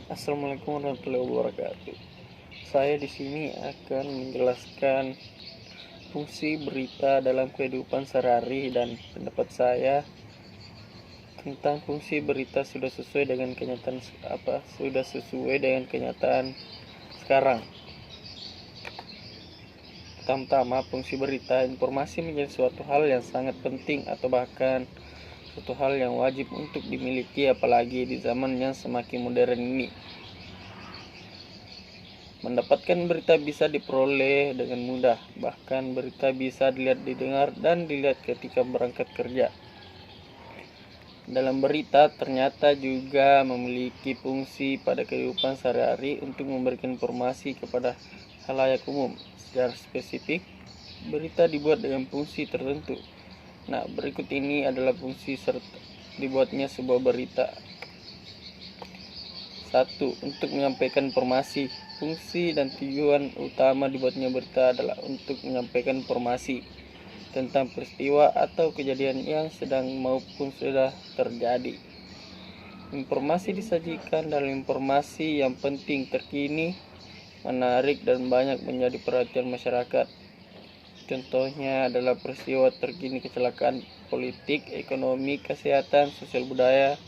Assalamualaikum warahmatullahi wabarakatuh. Saya di sini akan menjelaskan fungsi berita dalam kehidupan sehari-hari dan pendapat saya tentang fungsi berita sudah sesuai dengan kenyataan sekarang. Pertama-tama, fungsi berita informasi menjadi suatu hal yang sangat penting atau bahkan suatu hal yang wajib untuk dimiliki, apalagi di zaman yang semakin modern ini. Mendapatkan berita bisa diperoleh dengan mudah, bahkan berita bisa didengar dan dilihat ketika berangkat kerja. Dalam berita ternyata juga memiliki fungsi pada kehidupan sehari-hari untuk memberikan informasi kepada khalayak umum. Secara spesifik, berita dibuat dengan fungsi tertentu. Nah, berikut ini adalah fungsi serta dibuatnya sebuah berita. 1. Untuk menyampaikan informasi. Fungsi dan tujuan utama dibuatnya berita adalah untuk menyampaikan informasi tentang peristiwa atau kejadian yang sedang maupun sudah terjadi. Informasi disajikan dalam informasi yang penting, terkini, menarik, dan banyak menjadi perhatian masyarakat. Contohnya adalah peristiwa terkini, kecelakaan, politik, ekonomi, kesehatan, sosial budaya,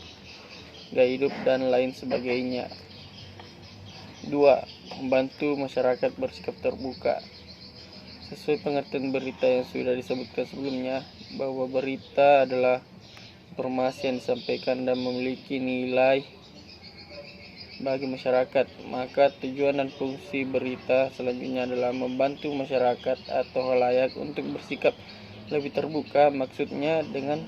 gaya hidup, dan lain sebagainya. 2. Membantu masyarakat bersikap terbuka. Sesuai pengertian berita yang sudah disebutkan sebelumnya, bahwa berita adalah informasi yang disampaikan dan memiliki nilai bagi masyarakat, maka tujuan dan fungsi berita selanjutnya adalah membantu masyarakat atau khalayak untuk bersikap lebih terbuka. Maksudnya dengan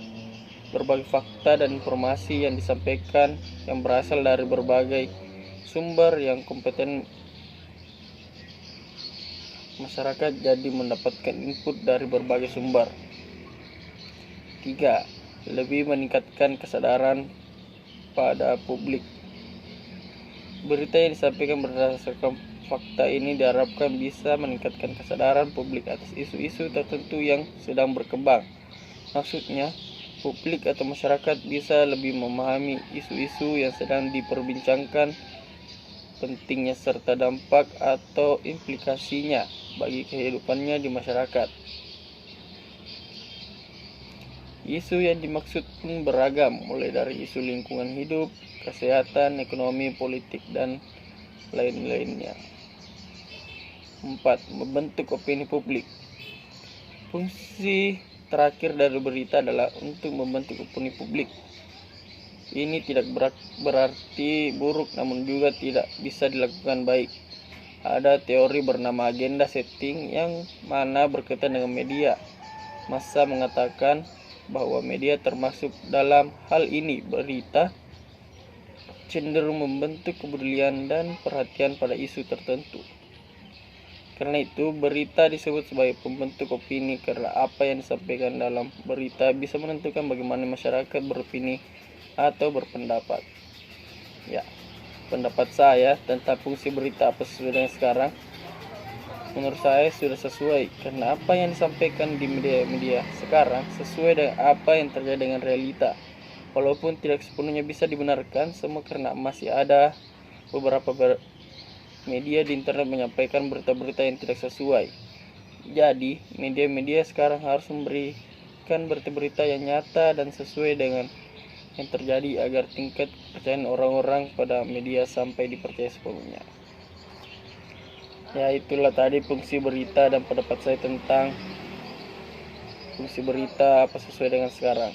berbagai fakta dan informasi yang disampaikan yang berasal dari berbagai sumber yang kompeten, masyarakat jadi mendapatkan input dari berbagai sumber. 3. Lebih meningkatkan kesadaran pada publik. Berita yang disampaikan berdasarkan fakta ini diharapkan bisa meningkatkan kesadaran publik atas isu-isu tertentu yang sedang berkembang. Maksudnya, publik atau masyarakat bisa lebih memahami isu-isu yang sedang diperbincangkan, pentingnya serta dampak atau implikasinya bagi kehidupannya di masyarakat. Isu yang dimaksud pun beragam, mulai dari isu lingkungan hidup, kesehatan, ekonomi, politik, dan lain-lainnya. 4. Membentuk opini publik. Fungsi terakhir dari berita adalah untuk membentuk opini publik. Ini tidak berarti buruk, namun juga tidak bisa dilakukan baik. Ada teori bernama agenda setting yang mana berkaitan dengan media. Masa mengatakan bahwa media termasuk dalam hal ini. Berita cenderung membentuk kepedulian dan perhatian pada isu tertentu. Karena itu, berita disebut sebagai pembentuk opini karena apa yang disampaikan dalam berita bisa menentukan bagaimana masyarakat beropini atau berpendapat. Ya, pendapat saya tentang fungsi berita apa sesuai dengan sekarang, menurut saya sudah sesuai, karena apa yang disampaikan di media-media sekarang sesuai dengan apa yang terjadi dengan realita. Walaupun tidak sepenuhnya bisa dibenarkan semua, karena masih ada beberapa media di internet menyampaikan berita-berita yang tidak sesuai. Jadi, media-media sekarang harus memberikan berita-berita yang nyata dan sesuai dengan yang terjadi agar tingkat kepercayaan orang-orang pada media sampai dipercaya sepenuhnya. Ya, itulah tadi fungsi berita dan pendapat saya tentang fungsi berita apa sesuai dengan sekarang.